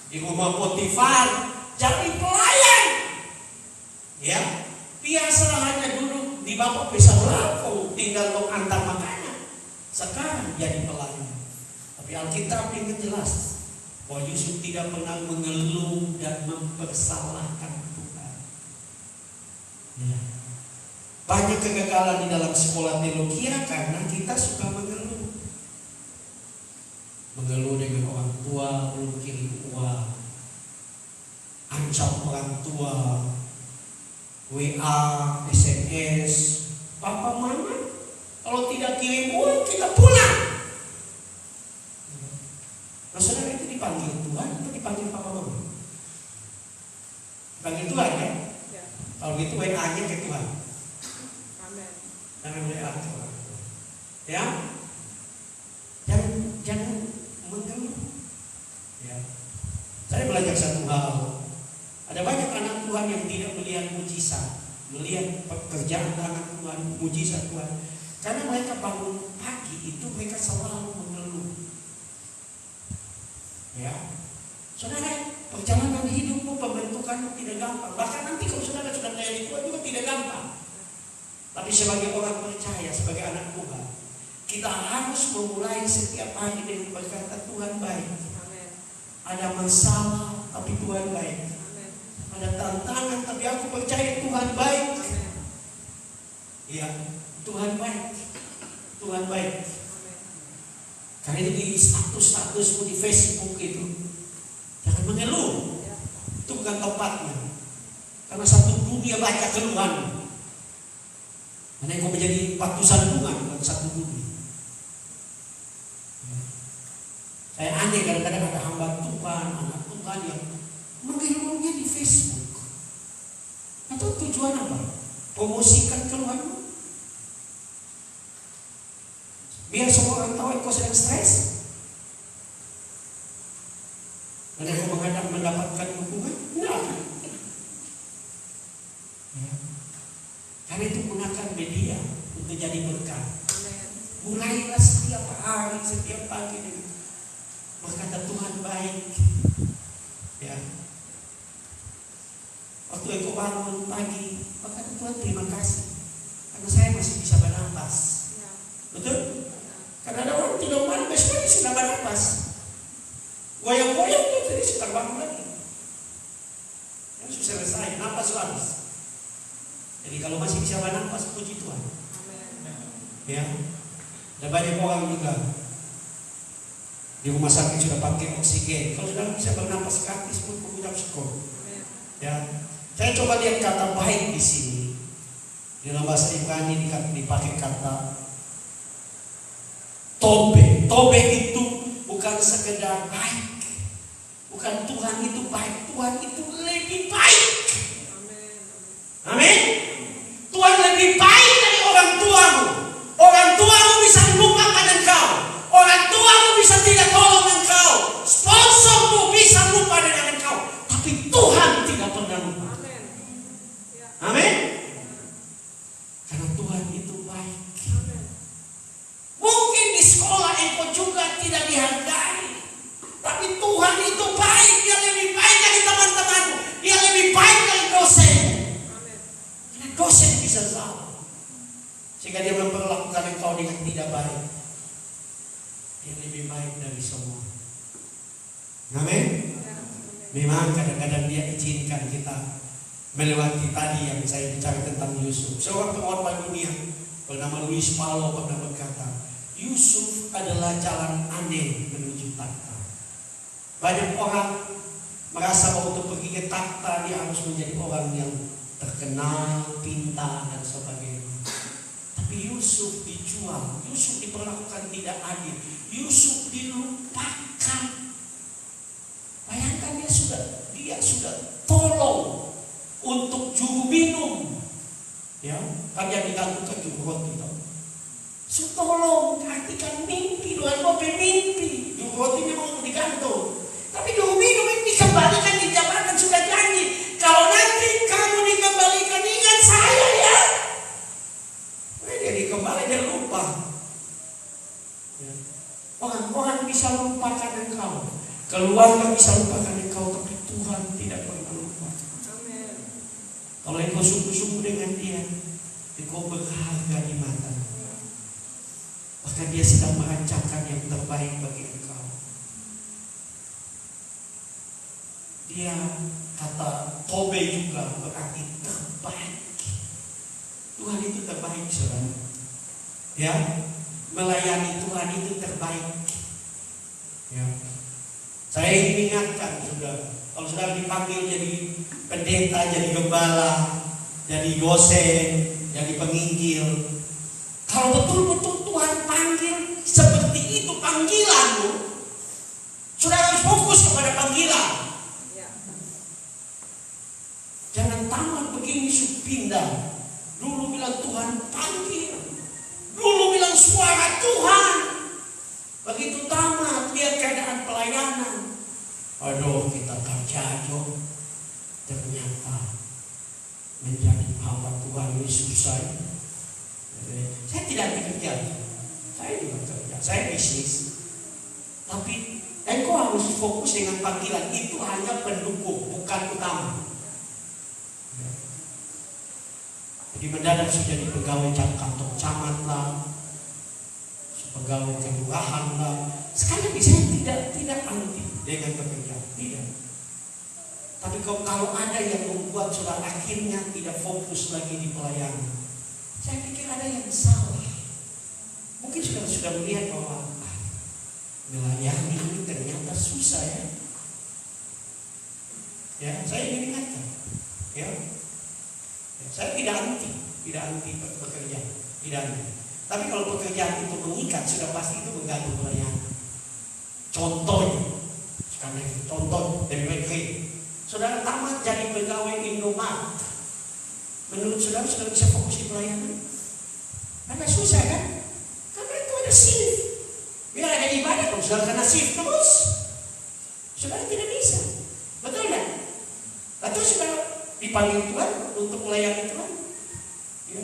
di rumah Potifar, jadi pelayan. Ya, biasa hanya duduk di bawah pisau lampu, tinggal mengantar makanan. Sekarang jadi pelayan. Tapi Alkitab dengan jelas bahwa Yusuf tidak pernah mengeluh dan mempersalahkan Tuhan. Ya. Banyak kegagalan di dalam sekolah teologi karena kita suka mengeluh. Mengeluh dengan orang tua, belum kirim uang, ancam orang tua, WA, SMS, papa mama, kalau tidak kirim uang kita pulang. Nah, saudara itu dipanggil Tuhan atau dipanggil papa mama? Dipanggil Tuhan ya? Ya. Kalau gitu WA-nya ke Tuhan. Amin. Jangan WA ke Tuhan. Ya? Jangan mengeluh. Ya. Saya belajar satu hal. Ada banyak anak Tuhan yang tidak melihat mujizat, melihat pekerjaan tangan Tuhan, mujizat Tuhan. Karena mereka bangun pagi itu mereka selalu mengeluh. Ya, saudara, perjalanan hidupmu, pembentukanmu tidak gampang. Bahkan nanti kalau saudara sudah menjadi Tuhan juga tidak gampang. Tapi sebagai orang percaya, sebagai anak Tuhan, kita harus memulai setiap hari dengan berkata Tuhan baik. Amen. Ada masalah, tapi Tuhan baik. Amen. Ada tantangan, tapi aku percaya Tuhan baik. Iya, Tuhan baik. Tuhan baik. Amen. Karena itu di statusmu di Facebook itu, jangan mengeluh. Ya. Itu bukan tempatnya. Karena satu dunia baca keluhan. Karena kau menjadi batu sandungan bukan satu dunia. Saya aneh kadang-kadang ada hamba Tuhan, anak Tuhan yang mengeluhnya di Facebook. Atau tujuan apa? Promosikan keluhanmu. Biar semua orang tahu engkau sedang stres. Dan engkau mendapatkan hukuman? Enggak. Ya. Karena itu gunakan media untuk jadi berkat. Mulailah setiap hari, setiap pagi dengan berkata Tuhan baik. Ya. Waktu engkau bangun pagi, berkata Tuhan terima kasih karena saya masih bisa bernafas. Ya. Betul? Karena ada orang tidak bangun besok sudah bernafas. Goyang-goyang itu jadi sudah bangun lagi. Ya, sudah selesai, nafas habis. Jadi kalau masih bisa bernafas, puji Tuhan. Amen. Ya. Ada banyak orang juga Di rumah sakit sudah pakai oksigen. Kalau sudah bisa bernapas gratis pun mengucap syukur. Ya, saya coba lihat kata baik di sini. Dalam bahasa Ibrani dipakai kata tobe. Tobe itu bukan sekedar baik. Bukan Tuhan itu baik, Tuhan itu lebih baik. Amin. Tuhan lebih baik dari orang tuamu. Orang tuamu bisa melupakan engkau. Orang tuamu bisa tidak tolong engkau. Sponsormu bisa lupa dengan engkau. Tapi Tuhan tidak pernah lupa. Amin. Karena Tuhan itu baik. Mungkin di sekolah engkau juga tidak dihargai. Tapi Tuhan itu baik. Dia lebih baik dari teman-temanmu. Dia lebih baik dari dosen. Karena dosen bisa salah. Sehingga dia memperlakukan engkau dengan tidak baik. Dia lebih baik dari semua. Amin. Memang kadang-kadang dia izinkan kita melewati tadi yang saya bicara tentang Yusuf. Seorang pengorban dunia bernama Louis Paulo pernah berkata, Yusuf adalah jalan aneh menuju takhta. Banyak orang merasa bahwa untuk pergi ke takhta dia harus menjadi orang yang terkenal, pintar dan sebagainya. Tapi Yusuf dijual, Yusuf diperlakukan tidak adil, Yusuf dilupakan. Bayangkan dia sudah tolong untuk juru minum, ya kan yang digantungkan juru roti tahu. Tolong artikan mimpi, Tuhan mau mimpi, juru rotinya mau digantung. Tapi juru minum ini dikembalikan di jabatan sudah janji. Kalau nanti kamu dikembalikan ingat saya ya. Dia dikembali dia lupa. Ya. Orang bisa lupakan engkau, keluarga bisa lupakan engkau, tapi Tuhan tidak pernah lupa. Amen. Kalau engkau sungguh-sungguh dengan Dia, engkau berharga di mata. Bahkan Dia sedang merancangkan yang terbaik bagi engkau. Dia kata tobe juga berarti terbaik. Tuhan itu terbaik, saudara. Ya, melayani Tuhan itu terbaik. Ya. Saya ingin ingatkan, saudara, kalau saudara dipanggil jadi pendeta, jadi gembala, jadi dosen, jadi penginjil, kalau betul-betul Tuhan panggil seperti itu panggilanmu, saudara harus fokus kepada panggilan. Jangan tamat begini pindah. Dulu bilang Tuhan panggil, dulu bilang suara Tuhan. Begitu tamat lihat keadaan pelayanan. Aduh, kita kerja jo, ternyata menjadi hamba Tuhan ini susah. Saya tidak bekerja, saya juga kerja, saya bisnis. Tapi engkau harus fokus dengan panggilan itu hanya pendukung, bukan utama. Jadi mendadak sudah jadi pegawai kantor camat lah, pegawai kelurahan lah. Sekali lagi saya tidak anti dengan pekerjaan, tidak. Tapi kalau ada yang membuat saudara akhirnya tidak fokus lagi di pelayanan, saya pikir ada yang salah. Mungkin sudah melihat bahwa melayani ini ternyata susah ya. Ya, saya ingin ingatkan, ya. Saya tidak anti pekerjaan, tidak anti. Tapi kalau pekerjaan itu mengikat, sudah pasti itu mengganggu pelayanan. Contohnya, contoh dari baik. Saudara tamat jadi pegawai Indomaret. Menurut saudara bisa fokus di pelayanan? Agak susah kan? Karena itu ada shift. Biar ada ibadah, kalau saudara kena shift terus, saudara tidak bisa. Betul kan? Atau saudara dipanggil Tuhan untuk melayani Tuhan. Ya.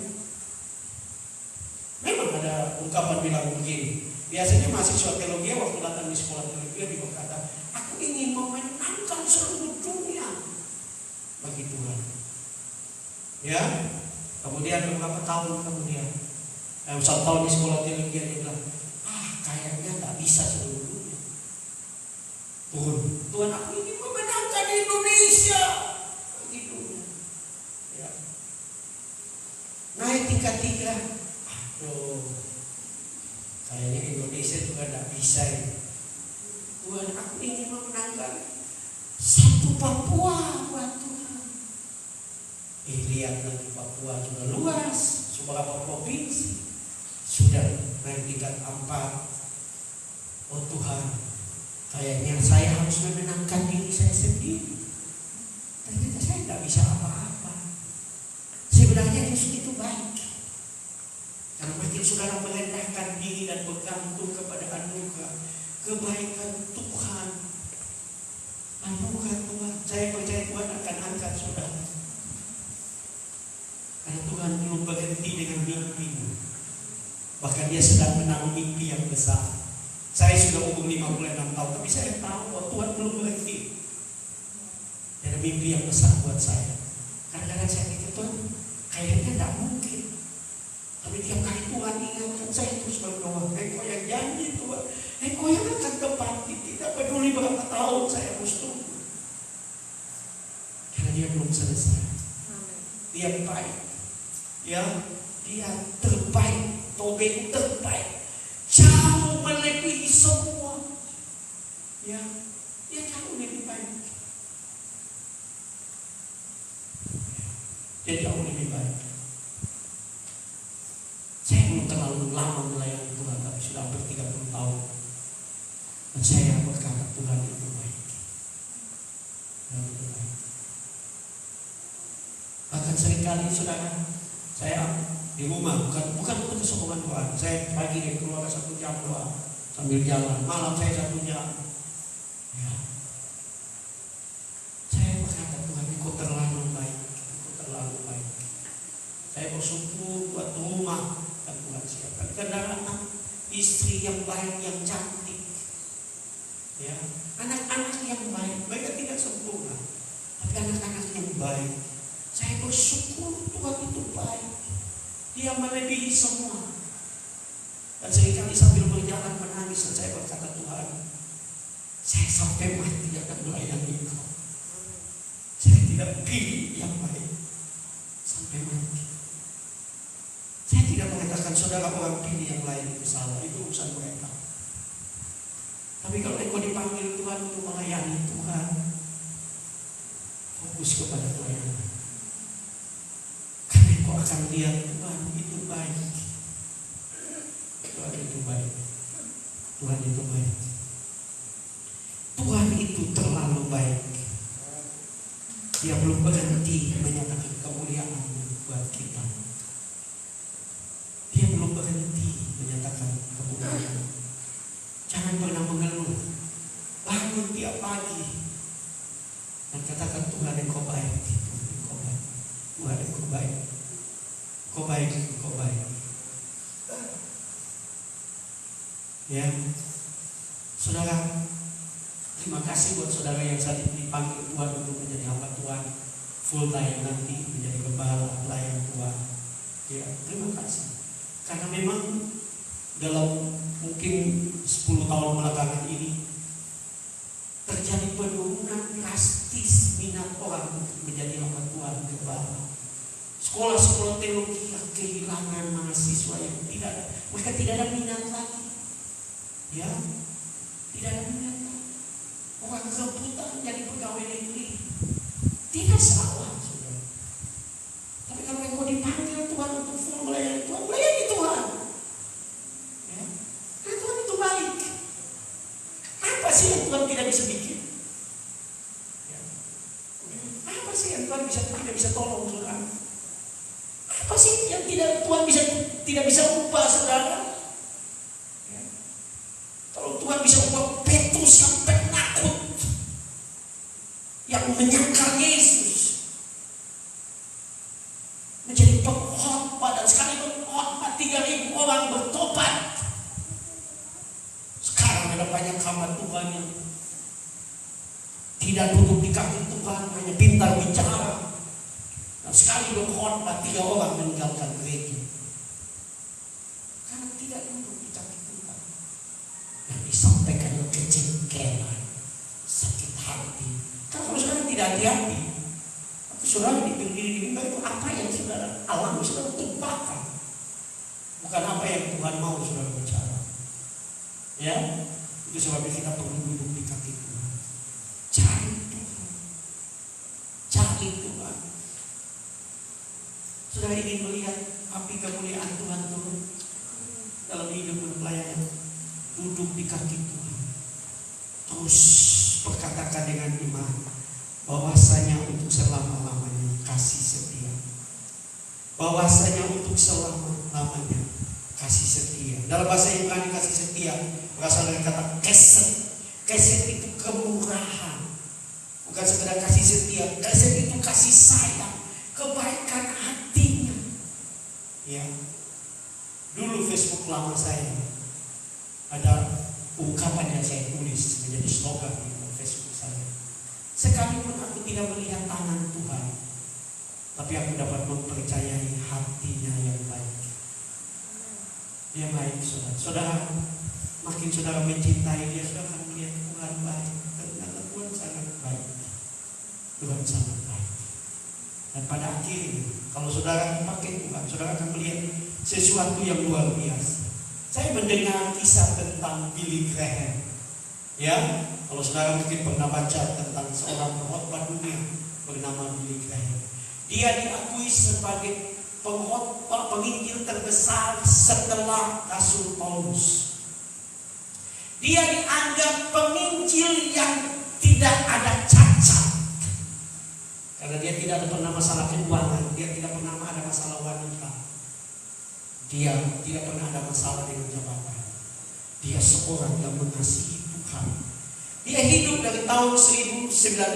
Memang ada ungkapan bilang begini. Biasanya mahasiswa teologi waktu datang di sekolah teologi dia berkata, aku ingin memenangkan seluruh dunia bagi Tuhan. Ya. Kemudian beberapa tahun kemudian, 1 tahun di sekolah teologi dia bilang, kayaknya tak bisa seluruh dunia. Tuhan, aku ingin memenangkan Indonesia. Naik tingkat 3. Aduh, kayaknya Indonesia juga tidak bisa ya. Tuhan, aku ingin memenangkan satu Papua buat Tuhan. Lihat nanti Papua juga luas, beberapa provinsi sudah naik tingkat 4. Oh Tuhan, kayaknya saya harus memenangkan diri saya sendiri. Ternyata saya tidak bisa apa-apa. Sebenarnya justru itu baik. Karena makin saudara merendahkan diri dan bergantung kepada anugerah, kebaikan Tuhan, anugerah Tuhan, saya percaya Tuhan akan angkat saudara. Karena Tuhan belum berhenti dengan mimpimu. Bahkan dia sedang menanggung mimpi yang besar. Saya sudah umur 56 tahun, tapi saya tahu bahwa Tuhan belum berhenti. Ada mimpi yang besar buat saya. Kadang-kadang saya pikir Tuhan, kayaknya tidak mungkin. Tapi tiap kali Tuhan ingatkan, saya terus berdoa. Engkau yang janji Tuhan, Engkau yang akan tepati. Tidak peduli berapa tahun saya harus tunggu. Karena dia belum selesai. Dia baik. Ya, dia terbaik. Tobe itu terbaik. Jauh melebihi semua. Ya, dia jauh lebih baik. Dia jauh lebih baik. Saya belum terlalu lama melayani Tuhan, tapi sudah hampir 30 tahun. Dan saya berkata Tuhan itu baik. Tuhan itu baik. Bahkan seringkali saudara, saya di rumah bukan untuk sokongan Tuhan. Saya pagi dia keluar 1 jam doa sambil jalan. Malam saya 1 jam. Ya. Saya berkata Tuhan, Engkau terlalu baik. Engkau terlalu baik. Saya bersyukur buat rumah yang Tuhan siapkan, kendaraan, istri yang baik, yang cantik, ya, anak-anak yang baik. Mereka tidak sempurna, tapi anak-anak yang baik. Saya bersyukur Tuhan itu baik. Dia melebihi semua. Dan seringkali sambil berjalan menangis, dan saya berkata Tuhan, saya sampai mati akan melayani Engkau. Saya tidak pilih yang baik sampai mati. Saya tidak mengatakan saudara orang pilih yang lain itu salah, itu urusan mereka. Tapi kalau engkau dipanggil Tuhan untuk melayani Tuhan, fokus kepada pelayanan. Karena engkau akan lihat Tuhan itu baik. Tuhan itu baik. Tuhan itu baik. Tuhan itu terlalu baik. Dia belum berhenti menyatakan kemuliaan buat kita. Dia belum berhenti menyatakan kemuliaan. Jangan pernah mengeluh. Bangun tiap pagi dan katakan Tuhan Engkau baik. Engkau baik. Tuhan Engkau baik. Engkau baik. Engkau baik. Ya, saudara, terima kasih buat saudara yang saat ini dipanggil Tuhan untuk menjadi hamba Tuhan full time nanti, menjadi gembala pelayan Tuhan. Ya, terima kasih. Karena memang dalam mungkin 10 tahun belakangan ini terjadi penurunan drastis minat orang untuk menjadi hamba Tuhan gembala. Sekolah-sekolah teologi yang kehilangan mahasiswa yang mereka tidak ada minat lagi. Ya, tidak ada minat lagi. Orang rebutan jadi pegawai negeri. Tidak salah, saudara. Tapi kalau engkau dipanggil Tuhan untuk full melayani Tuhan, melayani Tuhan. Ya. Karena Tuhan itu baik. Apa sih yang Tuhan tidak bisa bikin? Ya. Apa sih yang Tuhan tidak bisa tolong, saudara? Apa sih yang Tuhan tidak bisa ubah, saudara? Ya. Kalau Tuhan bisa ubah Petrus yang penakut, yang menyangkal Yesus, menjadi pengkhotbah, dan sekali berkhotbah 3.000 orang bertobat. Sekarang ada banyak hamba Tuhan yang tidak duduk di kaki Tuhan, hanya pintar bicara. Dan sekali berkhotbah 3 orang meninggalkan gereja karena tidak duduk di kaki Tuhan. Yang disampaikan yang kejengkelan, sakit hati. Kalau saudara tidak hati-hati, saudara dipilih di mimbar itu apa yang saudara alami, saudara tumpahkan. Bukan apa yang Tuhan mau saudara bicara. Ya, itu sebabnya kita perlu duduk di Cari Tuhan. Cari Tuhan. Saudara ingin melihat api kemuliaan Tuhan turun dalam hidup pelayanan, duduk di kaki Tuhan, terus berkatakan dengan iman bahwasanya untuk selama-lamanya kasih setia, bahwasanya untuk selama-lamanya kasih setia. Dalam bahasa Ibrani kasih setia berasal dari kata kesed. Kesed itu kemurahan, bukan sekedar kasih setia. Kesed itu kasih sayang, kebaikan hatinya. Ya, dulu Facebook lama saya ada ungkapan yang saya tulis menjadi slogan di Facebook saya. Sekalipun aku tidak melihat tangan Tuhan, tapi aku dapat mempercayai hatinya yang baik. Dia baik, saudara. Saudara, makin saudara mencintai dia, saudara akan melihat Tuhan baik. Ternyata Tuhan sangat baik. Tuhan sangat baik. Dan pada akhirnya, kalau saudara dipakai Tuhan, saudara akan melihat sesuatu yang luar biasa. Saya mendengar kisah tentang Billy Graham. Ya, kalau saudara mungkin pernah baca tentang seorang pengkhotbah dunia bernama Billy Graham. Dia diakui sebagai pengkhotbah penginjil terbesar setelah Rasul Paulus. Dia dianggap penginjil yang tidak ada cacat, karena dia tidak ada pernah masalah keuangan, dia tidak pernah ada masalah wanita, dia tidak pernah ada masalah dengan jabatan. Dia seorang yang mengasihi Tuhan. Dia hidup dari tahun 1918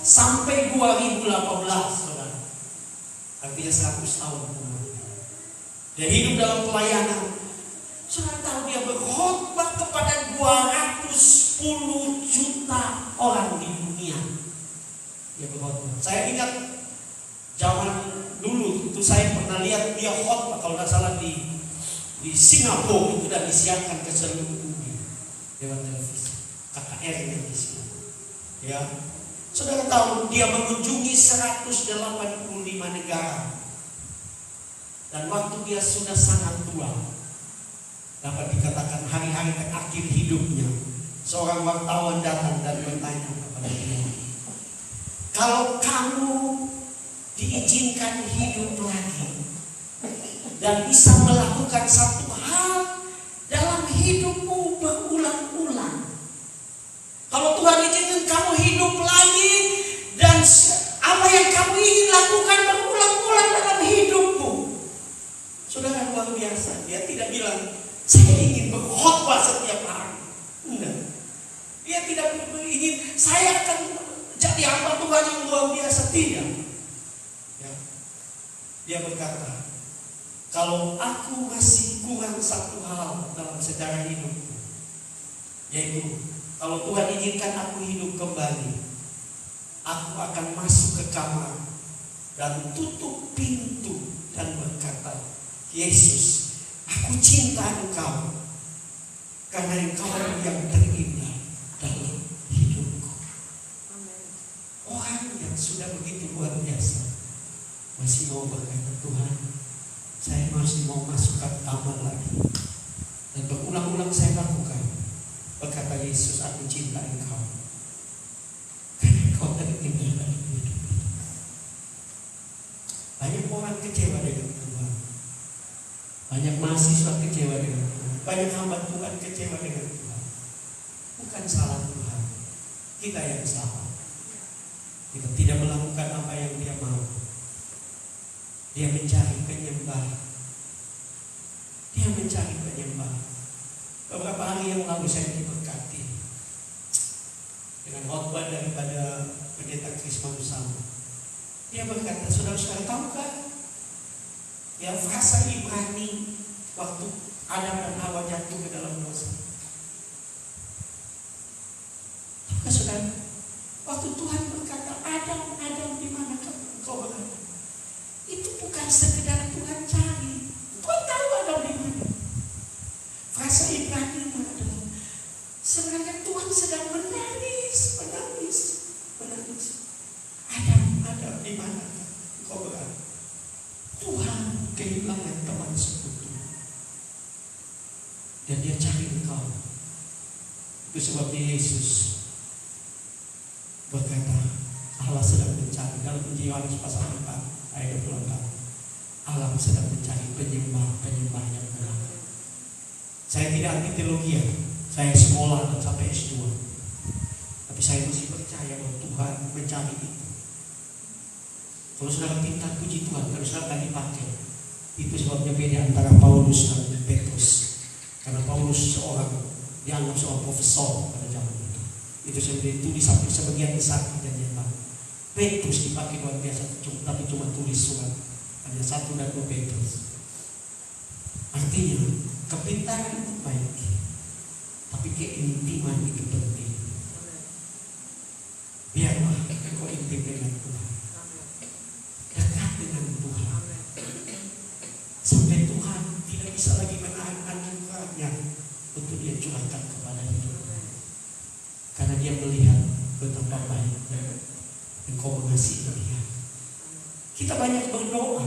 sampai 2018, saudara. Artinya 100 tahun. Dia hidup dalam pelayanan. Saudara tahu dia berkhotbah kepada 210 juta orang di dunia. Dia berkhotbah. Saya ingat zaman dulu itu saya pernah lihat dia khotbah, kalau tidak salah di Singapura itu dan disiarkan ke seluruh dunia lewat televisi. KKR yang di sini. Ya, saudara tahu dia mengunjungi 185 negara. Dan waktu dia sudah sangat tua, dapat dikatakan hari-hari terakhir hidupnya, seorang wartawan datang dan bertanya kepada dia, kalau kamu diizinkan hidup lagi dan bisa melakukan satu hal dalam hidupmu berulang-ulang, kalau Tuhan izinkan kamu hidup lagi dan apa yang kamu ingin lakukan berulang-ulang dalam hidupmu, saudara, luar biasa. Dia tidak bilang saya ingin berkhotbah setiap hari. Enggak. Dia tidak ingin saya akan jadi hamba Tuhan yang luar biasa. Tidak. Ya. Dia berkata, kalau aku masih kurang satu hal dalam sejarah hidupku, yaitu kalau Tuhan izinkan aku hidup kembali, aku akan masuk ke kamar dan tutup pintu dan berkata, Yesus, aku cinta Engkau karena Engkau yang terindah dalam hidupku. Orang yang sudah begitu luar biasa masih mau berkata, Tuhan, saya masih mau masuk ke kamar lagi. Dan berulang-ulang saya lakukan. Berkata Yesus, aku cinta Engkau karena Engkau terindah dalam hidupku. Banyak orang kecewa dengan Tuhan. Banyak mahasiswa kecewa dengan Tuhan. Banyak hamba Tuhan kecewa dengan Tuhan. Bukan salah Tuhan, kita yang salah. Kita tidak melakukan apa yang Dia mau. Dia mencari penyembah. Dia mencari penyembah. Beberapa hari yang lalu saya diberkati dengan khotbah daripada pendeta Chris Manusama. Dia berkata, saudara-saudara tahukah ya frasa Ibrani waktu Adam dan Hawa jatuh ke dalam dosa? Tahukah saudara, waktu Tuhan berkata, Adam, Adam, di mana kau berada? Itu bukan sekedar Tuhan cari. Tuhan tahu Adam di mana. Frasa Ibrani adalah sebenarnya Tuhan sedang menangis. Adam, di mana kau berada? Tuhan kehilangan teman sekutu dan Dia cari engkau. Itu sebabnya Yesus berkata, Allah sedang mencari. Dalam Injil Yohanes pasal 4 ayat 24, Allah sedang mencari penyembah yang benar. Saya tidak anti teologi ya. Saya sekolah dan sampai S2. Tapi saya masih percaya bahwa Tuhan mencari itu. Kalau saudara pinta puji Tuhan, kalau saudara akan dipakai. Itu sebabnya beda antara Paulus dan Petrus. Karena Paulus dianggap seorang profesor pada zaman itu. Itu sebenarnya tulis sampai sebagian besar perjanjian baru. Petrus dipakai luar biasa, tapi cuma tulis surat. Hanya 1 dan 2 Petrus. Artinya kepintaran itu baik, tapi keintiman itu penting. Biarlah engkau intim dengan Tuhan, dekat dengan Tuhan, sampai Tuhan tidak bisa lagi menahan anugerahnya untuk dia curahkan kepada hidup. Karena dia melihat betapa baik engkau mengasihi dia. Kita banyak berdoa,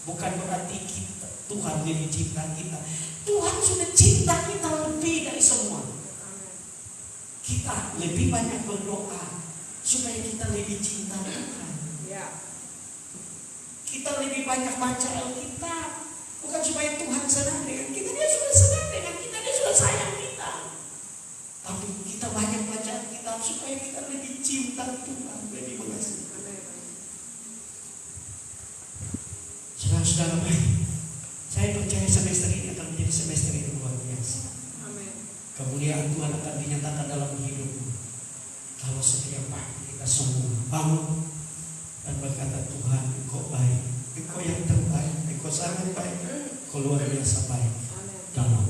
bukan berarti Tuhan jadi cinta kita. Tuhan sudah cinta kita lebih dari semua. Kita lebih banyak berdoa supaya kita lebih cinta Tuhan. Kita lebih banyak baca Alkitab, bukan supaya Tuhan senang dengan kita. Dia sudah senang dengan kita, dia sudah sayang kita. Tapi kita banyak baca Alkitab supaya kita lebih cinta Tuhan, lebih mengasihi. Saudara-saudara baik, saya percaya semester ini akan menjadi semester yang luar biasa. Kemuliaan Tuhan akan dinyatakan dalam hidupmu kalau setiap pagi kita semua bangun dan berkata, Tuhan engkau baik, engkau yang terbaik, engkau sangat baik, engkau luar biasa baik dalam